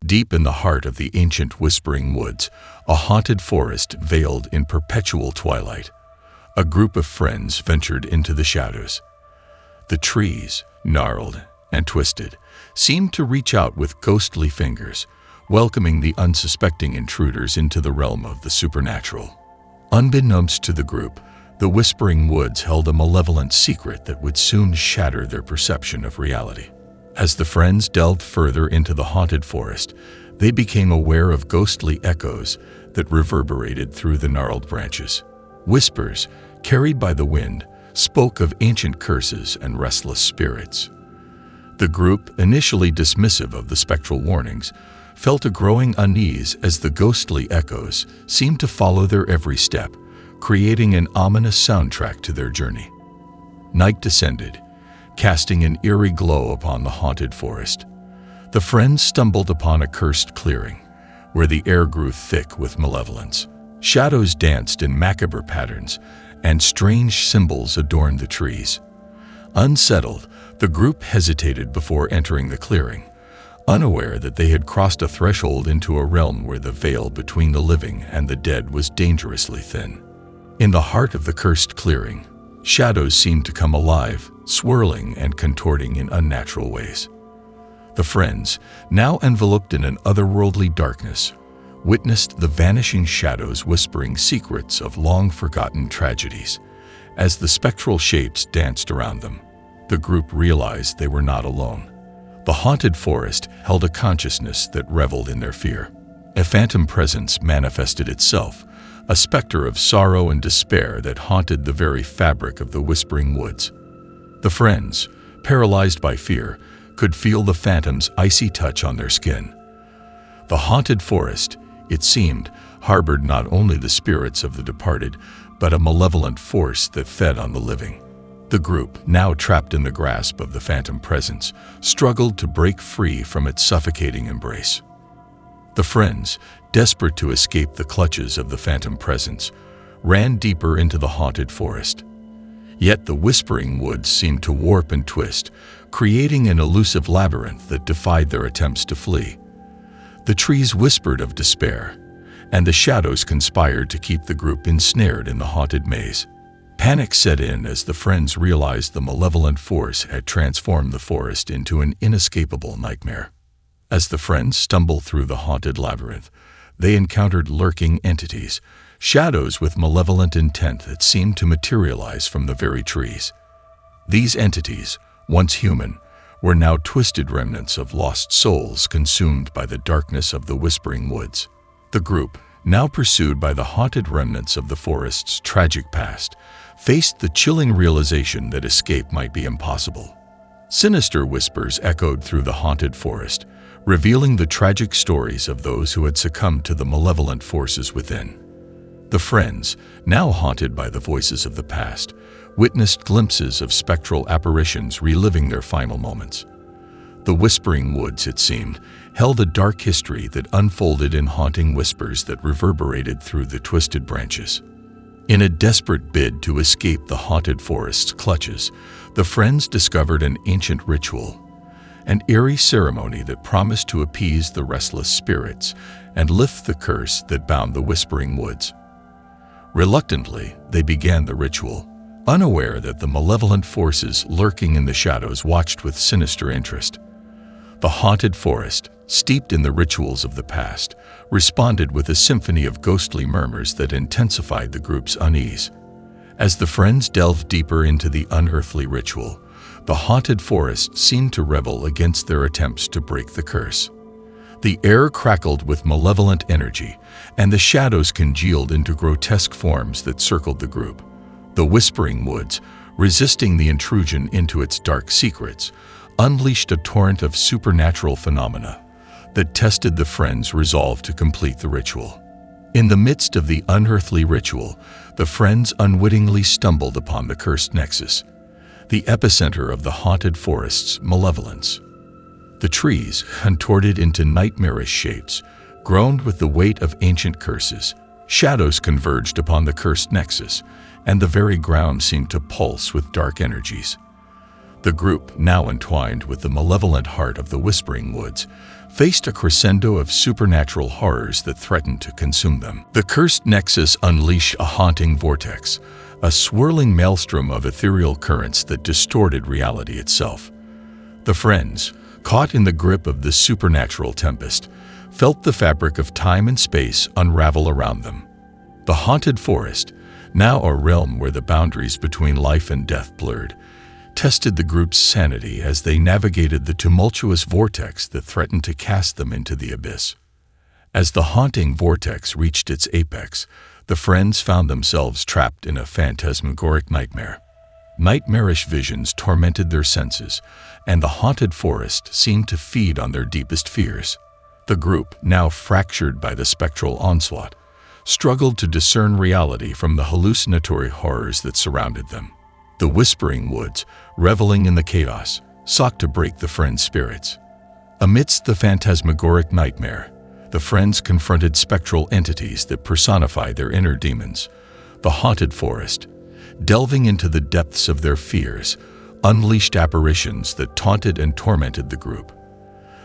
Deep in the heart of the ancient whispering woods, a haunted forest veiled in perpetual twilight, a group of friends ventured into the shadows. The trees, gnarled and twisted, seemed to reach out with ghostly fingers, welcoming the unsuspecting intruders into the realm of the supernatural. Unbeknownst to the group, the whispering woods held a malevolent secret that would soon shatter their perception of reality. As the friends delved further into the haunted forest, they became aware of ghostly echoes that reverberated through the gnarled branches. Whispers, carried by the wind, spoke of ancient curses and restless spirits. The group, initially dismissive of the spectral warnings, felt a growing unease as the ghostly echoes seemed to follow their every step, creating an ominous soundtrack to their journey. Night descended, casting an eerie glow upon the haunted forest. The friends stumbled upon a cursed clearing, where the air grew thick with malevolence. Shadows danced in macabre patterns, and strange symbols adorned the trees. Unsettled, the group hesitated before entering the clearing, unaware that they had crossed a threshold into a realm where the veil between the living and the dead was dangerously thin. In the heart of the cursed clearing, shadows seemed to come alive, swirling and contorting in unnatural ways. The friends, now enveloped in an otherworldly darkness, witnessed the vanishing shadows whispering secrets of long-forgotten tragedies. As the spectral shapes danced around them, the group realized they were not alone. The haunted forest held a consciousness that reveled in their fear. A phantom presence manifested itself, a specter of sorrow and despair that haunted the very fabric of the whispering woods. The friends, paralyzed by fear, could feel the phantom's icy touch on their skin. The haunted forest, it seemed, harbored not only the spirits of the departed, but a malevolent force that fed on the living. The group, now trapped in the grasp of the phantom presence, struggled to break free from its suffocating embrace. The friends, desperate to escape the clutches of the phantom presence, ran deeper into the haunted forest. Yet the whispering woods seemed to warp and twist, creating an elusive labyrinth that defied their attempts to flee. The trees whispered of despair, and the shadows conspired to keep the group ensnared in the haunted maze. Panic set in as the friends realized the malevolent force had transformed the forest into an inescapable nightmare. As the friends stumbled through the haunted labyrinth, they encountered lurking entities, shadows with malevolent intent that seemed to materialize from the very trees. These entities, once human, were now twisted remnants of lost souls consumed by the darkness of the whispering woods. The group, now pursued by the haunted remnants of the forest's tragic past, faced the chilling realization that escape might be impossible. Sinister whispers echoed through the haunted forest, revealing the tragic stories of those who had succumbed to the malevolent forces within. The friends, now haunted by the voices of the past, witnessed glimpses of spectral apparitions reliving their final moments. The whispering woods, it seemed, held a dark history that unfolded in haunting whispers that reverberated through the twisted branches. In a desperate bid to escape the haunted forest's clutches, the friends discovered an ancient ritual, an eerie ceremony that promised to appease the restless spirits and lift the curse that bound the whispering woods. Reluctantly, they began the ritual, unaware that the malevolent forces lurking in the shadows watched with sinister interest. The haunted forest, steeped in the rituals of the past, responded with a symphony of ghostly murmurs that intensified the group's unease. As the friends delved deeper into the unearthly ritual, the haunted forest seemed to rebel against their attempts to break the curse. The air crackled with malevolent energy, and the shadows congealed into grotesque forms that circled the group. The whispering woods, resisting the intrusion into its dark secrets, unleashed a torrent of supernatural phenomena that tested the friends' resolve to complete the ritual. In the midst of the unearthly ritual, the friends unwittingly stumbled upon the cursed nexus, the epicenter of the haunted forest's malevolence. The trees, contorted into nightmarish shapes, groaned with the weight of ancient curses. Shadows converged upon the cursed nexus, and the very ground seemed to pulse with dark energies. The group, now entwined with the malevolent heart of the Whispering Woods, faced a crescendo of supernatural horrors that threatened to consume them. The cursed nexus unleashed a haunting vortex, a swirling maelstrom of ethereal currents that distorted reality itself. The friends, caught in the grip of the supernatural tempest, felt the fabric of time and space unravel around them. The haunted forest, now a realm where the boundaries between life and death blurred, tested the group's sanity as they navigated the tumultuous vortex that threatened to cast them into the abyss. As the haunting vortex reached its apex, the friends found themselves trapped in a phantasmagoric nightmare. Nightmarish visions tormented their senses, and the haunted forest seemed to feed on their deepest fears. The group, now fractured by the spectral onslaught, struggled to discern reality from the hallucinatory horrors that surrounded them. The Whispering Woods, reveling in the chaos, sought to break the friends' spirits. Amidst the phantasmagoric nightmare, the friends confronted spectral entities that personified their inner demons. The haunted forest, delving into the depths of their fears, unleashed apparitions that taunted and tormented the group.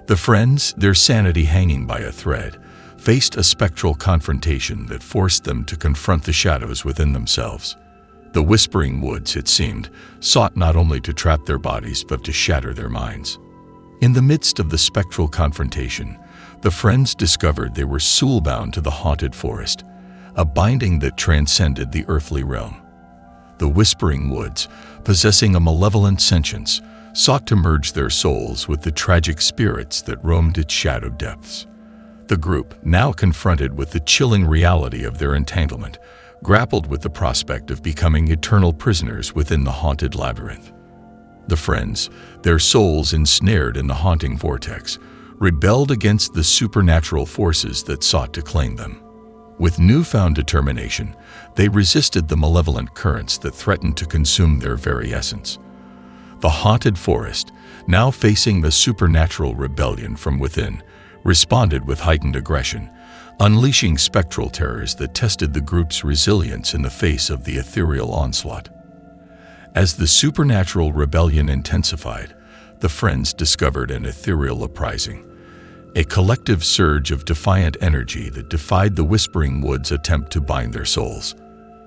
The friends, their sanity hanging by a thread, faced a spectral confrontation that forced them to confront the shadows within themselves. The Whispering Woods, it seemed, sought not only to trap their bodies but to shatter their minds. In the midst of the spectral confrontation, the friends discovered they were soul-bound to the haunted forest, a binding that transcended the earthly realm. The Whispering Woods, possessing a malevolent sentience, sought to merge their souls with the tragic spirits that roamed its shadowed depths. The group, now confronted with the chilling reality of their entanglement, grappled with the prospect of becoming eternal prisoners within the haunted labyrinth. The friends, their souls ensnared in the haunting vortex, rebelled against the supernatural forces that sought to claim them. With newfound determination, they resisted the malevolent currents that threatened to consume their very essence. The haunted forest, now facing the supernatural rebellion from within, responded with heightened aggression, unleashing spectral terrors that tested the group's resilience in the face of the ethereal onslaught. As the supernatural rebellion intensified, the friends discovered an ethereal uprising, a collective surge of defiant energy that defied the Whispering Woods' attempt to bind their souls.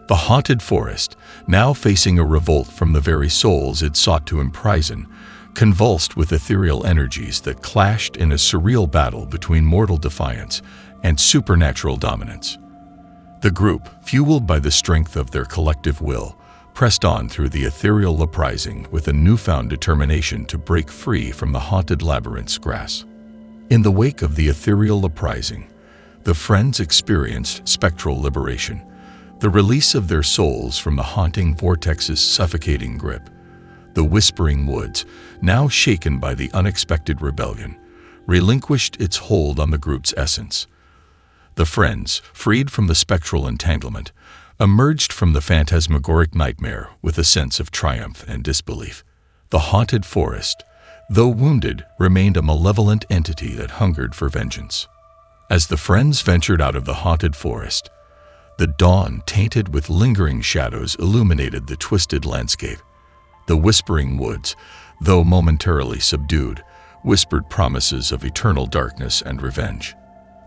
The haunted forest, now facing a revolt from the very souls it sought to imprison, convulsed with ethereal energies that clashed in a surreal battle between mortal defiance and supernatural dominance. The group, fueled by the strength of their collective will, pressed on through the ethereal uprising with a newfound determination to break free from the haunted labyrinth's grasp. In the wake of the ethereal uprising, the friends experienced spectral liberation, the release of their souls from the haunting vortex's suffocating grip. The Whispering Woods, now shaken by the unexpected rebellion, relinquished its hold on the group's essence. The friends, freed from the spectral entanglement, emerged from the phantasmagoric nightmare with a sense of triumph and disbelief. The haunted forest, though wounded, remained a malevolent entity that hungered for vengeance. As the friends ventured out of the haunted forest, the dawn, tainted with lingering shadows, illuminated the twisted landscape. The Whispering Woods, though momentarily subdued, whispered promises of eternal darkness and revenge.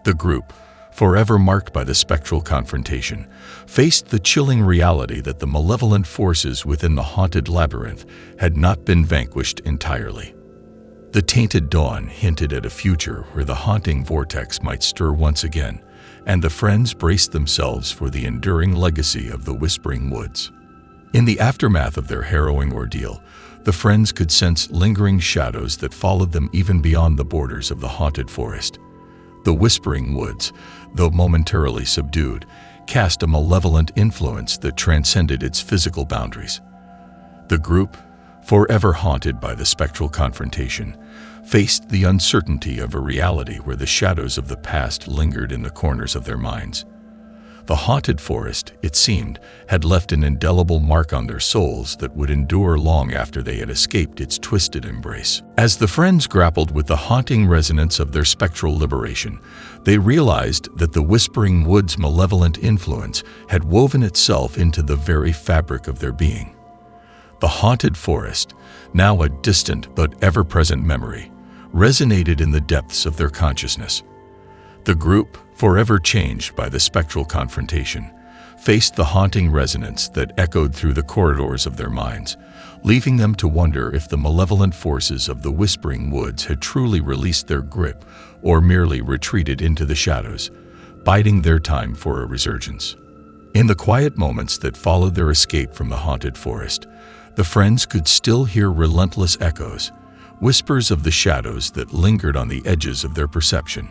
The group, forever marked by the spectral confrontation, faced the chilling reality that the malevolent forces within the haunted labyrinth had not been vanquished entirely. The tainted dawn hinted at a future where the haunting vortex might stir once again, and the friends braced themselves for the enduring legacy of the Whispering Woods. In the aftermath of their harrowing ordeal, the friends could sense lingering shadows that followed them even beyond the borders of the haunted forest. The Whispering Woods, though momentarily subdued, cast a malevolent influence that transcended its physical boundaries. The group, forever haunted by the spectral confrontation, faced the uncertainty of a reality where the shadows of the past lingered in the corners of their minds. The haunted forest, it seemed, had left an indelible mark on their souls that would endure long after they had escaped its twisted embrace. As the friends grappled with the haunting resonance of their spectral liberation, they realized that the Whispering Woods' malevolent influence had woven itself into the very fabric of their being. The haunted forest, now a distant but ever-present memory, resonated in the depths of their consciousness. The group, forever changed by the spectral confrontation, faced the haunting resonance that echoed through the corridors of their minds, leaving them to wonder if the malevolent forces of the Whispering Woods had truly released their grip or merely retreated into the shadows, biding their time for a resurgence. In the quiet moments that followed their escape from the haunted forest, the friends could still hear relentless echoes, whispers of the shadows that lingered on the edges of their perception.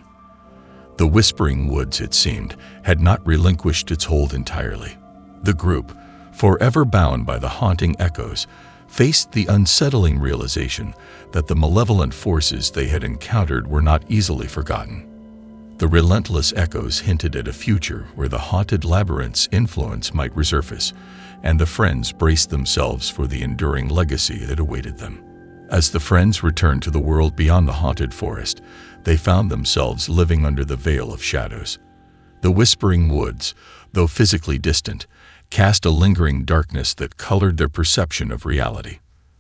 The Whispering Woods, it seemed, had not relinquished its hold entirely. The group, forever bound by the haunting echoes, faced the unsettling realization that the malevolent forces they had encountered were not easily forgotten. The relentless echoes hinted at a future where the haunted labyrinth's influence might resurface, and the friends braced themselves for the enduring legacy that awaited them. As the friends returned to the world beyond the haunted forest, they found themselves living under the veil of shadows. The Whispering Woods, though physically distant, cast a lingering darkness that colored their perception of reality.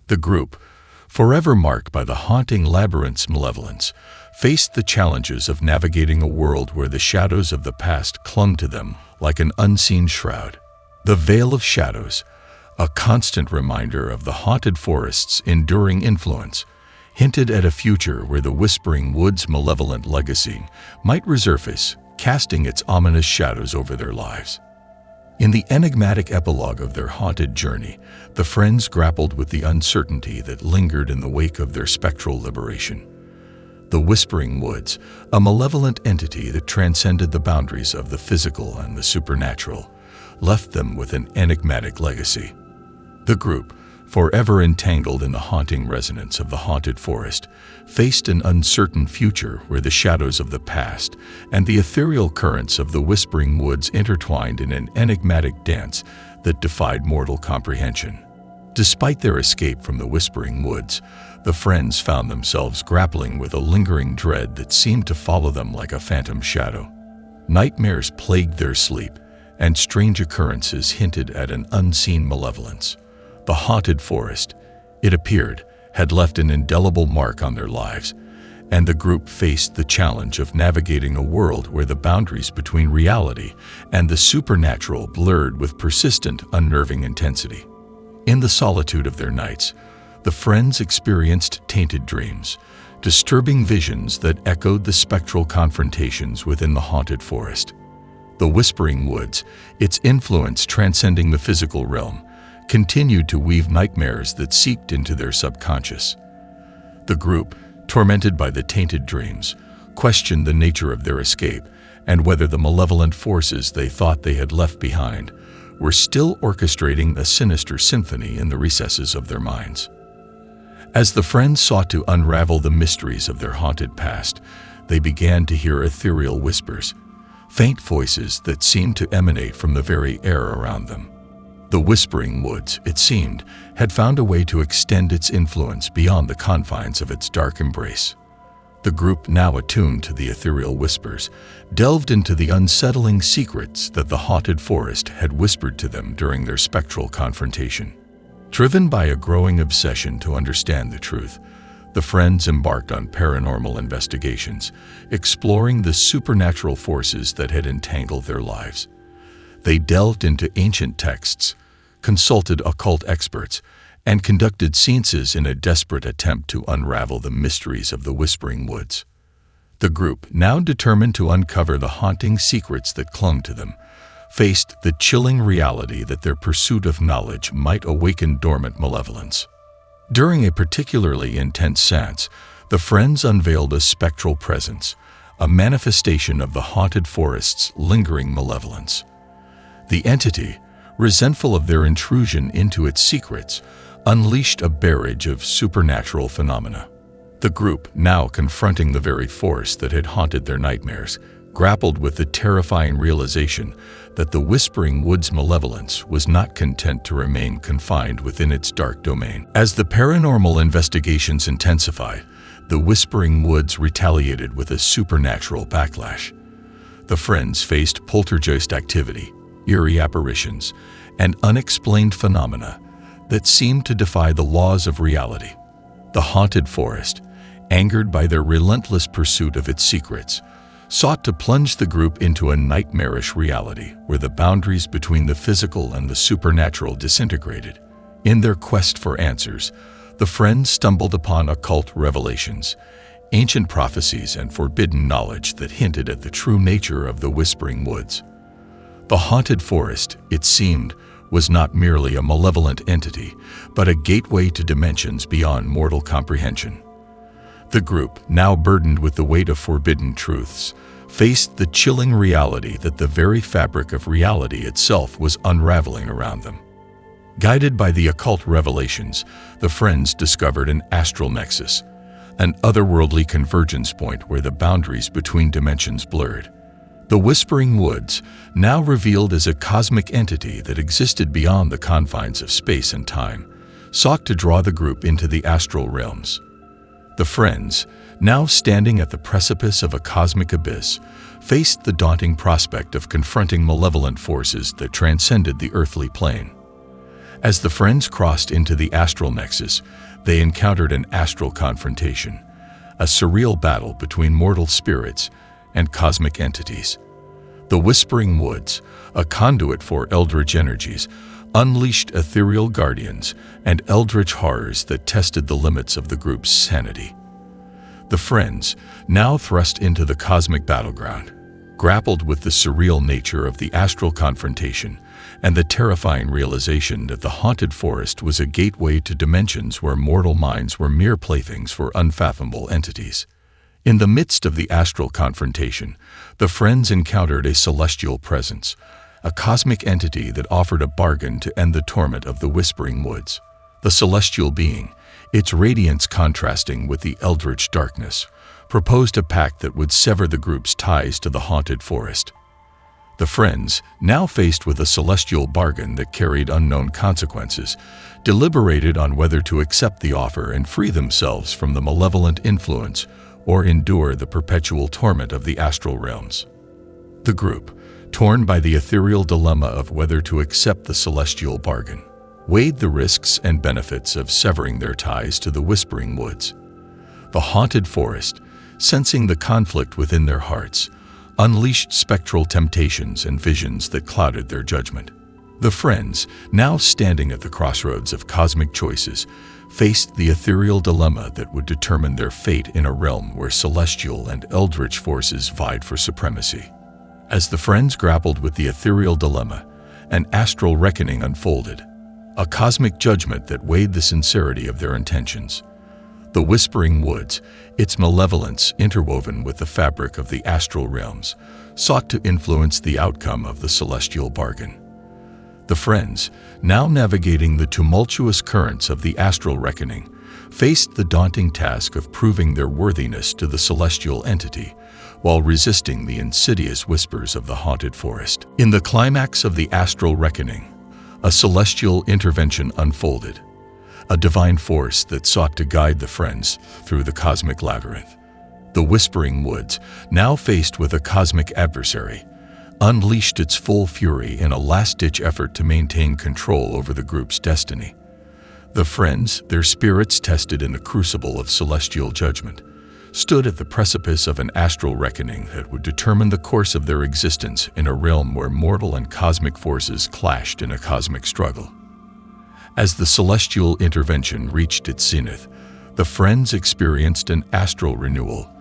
The group, forever marked by the haunting labyrinth's malevolence, faced the challenges of navigating a world where the shadows of the past clung to them like an unseen shroud. The veil of shadows, a constant reminder of the haunted forest's enduring influence, hinted at a future where the Whispering Woods' malevolent legacy might resurface, casting its ominous shadows over their lives. In the enigmatic epilogue of their haunted journey, the friends grappled with the uncertainty that lingered in the wake of their spectral liberation. The Whispering Woods, a malevolent entity that transcended the boundaries of the physical and the supernatural, left them with an enigmatic legacy. The group, forever entangled in the haunting resonance of the haunted forest, faced an uncertain future where the shadows of the past and the ethereal currents of the Whispering Woods intertwined in an enigmatic dance that defied mortal comprehension. Despite their escape from the Whispering Woods, the friends found themselves grappling with a lingering dread that seemed to follow them like a phantom shadow. Nightmares plagued their sleep, and strange occurrences hinted at an unseen malevolence. The haunted forest, it appeared, had left an indelible mark on their lives, and the group faced the challenge of navigating a world where the boundaries between reality and the supernatural blurred with persistent, unnerving intensity. In the solitude of their nights, the friends experienced tainted dreams, disturbing visions that echoed the spectral confrontations within the haunted forest. The Whispering Woods, its influence transcending the physical realm, continued to weave nightmares that seeped into their subconscious. The group, tormented by the tainted dreams, questioned the nature of their escape and whether the malevolent forces they thought they had left behind were still orchestrating a sinister symphony in the recesses of their minds. As the friends sought to unravel the mysteries of their haunted past, they began to hear ethereal whispers, faint voices that seemed to emanate from the very air around them. The Whispering Woods, it seemed, had found a way to extend its influence beyond the confines of its dark embrace. The group, now attuned to the ethereal whispers, delved into the unsettling secrets that the haunted forest had whispered to them during their spectral confrontation. Driven by a growing obsession to understand the truth, the friends embarked on paranormal investigations, exploring the supernatural forces that had entangled their lives. They delved into ancient texts, consulted occult experts, and conducted seances in a desperate attempt to unravel the mysteries of the Whispering Woods. The group, now determined to uncover the haunting secrets that clung to them, faced the chilling reality that their pursuit of knowledge might awaken dormant malevolence. During a particularly intense seance, the friends unveiled a spectral presence, a manifestation of the haunted forest's lingering malevolence. The entity, resentful of their intrusion into its secrets, unleashed a barrage of supernatural phenomena. The group, now confronting the very force that had haunted their nightmares, grappled with the terrifying realization that the Whispering Woods' malevolence was not content to remain confined within its dark domain. As the paranormal investigations intensified, the Whispering Woods retaliated with a supernatural backlash. The friends faced poltergeist activity, eerie apparitions, and unexplained phenomena that seemed to defy the laws of reality. The haunted forest, angered by their relentless pursuit of its secrets, sought to plunge the group into a nightmarish reality where the boundaries between the physical and the supernatural disintegrated. In their quest for answers, the friends stumbled upon occult revelations, ancient prophecies, and forbidden knowledge that hinted at the true nature of the Whispering Woods. The haunted forest, it seemed, was not merely a malevolent entity, but a gateway to dimensions beyond mortal comprehension. The group, now burdened with the weight of forbidden truths, faced the chilling reality that the very fabric of reality itself was unraveling around them. Guided by the occult revelations, the friends discovered an astral nexus, an otherworldly convergence point where the boundaries between dimensions blurred. The Whispering Woods, now revealed as a cosmic entity that existed beyond the confines of space and time, sought to draw the group into the astral realms. The friends, now standing at the precipice of a cosmic abyss, faced the daunting prospect of confronting malevolent forces that transcended the earthly plane. As the friends crossed into the astral nexus, they encountered an astral confrontation, a surreal battle between mortal spirits and cosmic entities. The Whispering Woods, a conduit for eldritch energies, unleashed ethereal guardians and eldritch horrors that tested the limits of the group's sanity. The friends, now thrust into the cosmic battleground, grappled with the surreal nature of the astral confrontation and the terrifying realization that the haunted forest was a gateway to dimensions where mortal minds were mere playthings for unfathomable entities. In the midst of the astral confrontation, the friends encountered a celestial presence, a cosmic entity that offered a bargain to end the torment of the Whispering Woods. The celestial being, its radiance contrasting with the eldritch darkness, proposed a pact that would sever the group's ties to the haunted forest. The friends, now faced with a celestial bargain that carried unknown consequences, deliberated on whether to accept the offer and free themselves from the malevolent influence or endure the perpetual torment of the astral realms. The group, torn by the ethereal dilemma of whether to accept the celestial bargain, weighed the risks and benefits of severing their ties to the Whispering Woods. The haunted forest, sensing the conflict within their hearts, unleashed spectral temptations and visions that clouded their judgment. The friends, now standing at the crossroads of cosmic choices, faced the ethereal dilemma that would determine their fate in a realm where celestial and eldritch forces vied for supremacy. As the friends grappled with the ethereal dilemma, an astral reckoning unfolded, a cosmic judgment that weighed the sincerity of their intentions. The Whispering Woods, its malevolence interwoven with the fabric of the astral realms, sought to influence the outcome of the celestial bargain. The friends, now navigating the tumultuous currents of the astral reckoning, faced the daunting task of proving their worthiness to the celestial entity while resisting the insidious whispers of the haunted forest. In the climax of the astral reckoning, a celestial intervention unfolded, a divine force that sought to guide the friends through the cosmic labyrinth. The Whispering Woods, now faced with a cosmic adversary, unleashed its full fury in a last-ditch effort to maintain control over the group's destiny. The friends, their spirits tested in the crucible of celestial judgment, stood at the precipice of an astral reckoning that would determine the course of their existence in a realm where mortal and cosmic forces clashed in a cosmic struggle. As the celestial intervention reached its zenith, the friends experienced an astral renewal,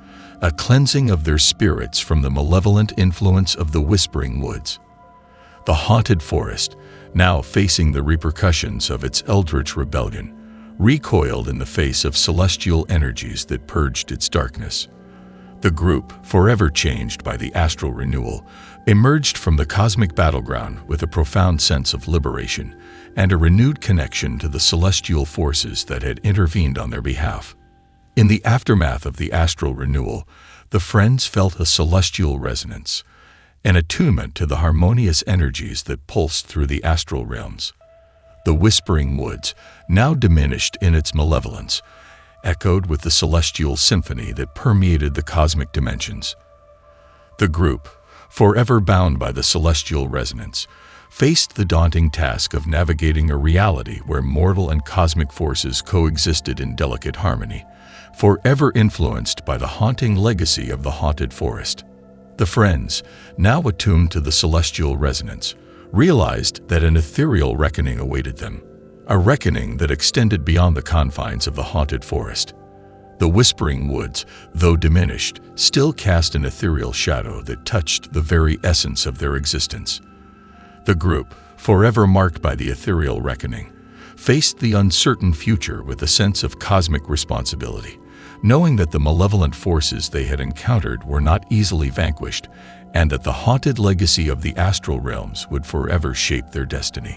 a cleansing of their spirits from the malevolent influence of the Whispering Woods. The haunted forest, now facing the repercussions of its eldritch rebellion, recoiled in the face of celestial energies that purged its darkness. The group, forever changed by the astral renewal, emerged from the cosmic battleground with a profound sense of liberation and a renewed connection to the celestial forces that had intervened on their behalf. In the aftermath of the astral renewal, the friends felt a celestial resonance, an attunement to the harmonious energies that pulsed through the astral realms. The Whispering Woods, now diminished in its malevolence, echoed with the celestial symphony that permeated the cosmic dimensions. The group, forever bound by the celestial resonance, faced the daunting task of navigating a reality where mortal and cosmic forces coexisted in delicate harmony, forever influenced by the haunting legacy of the haunted forest. The friends, now attuned to the celestial resonance, realized that an ethereal reckoning awaited them, a reckoning that extended beyond the confines of the haunted forest. The whispering woods, though diminished, still cast an ethereal shadow that touched the very essence of their existence. The group, forever marked by the ethereal reckoning, faced the uncertain future with a sense of cosmic responsibility, knowing that the malevolent forces they had encountered were not easily vanquished, and that the haunted legacy of the astral realms would forever shape their destiny.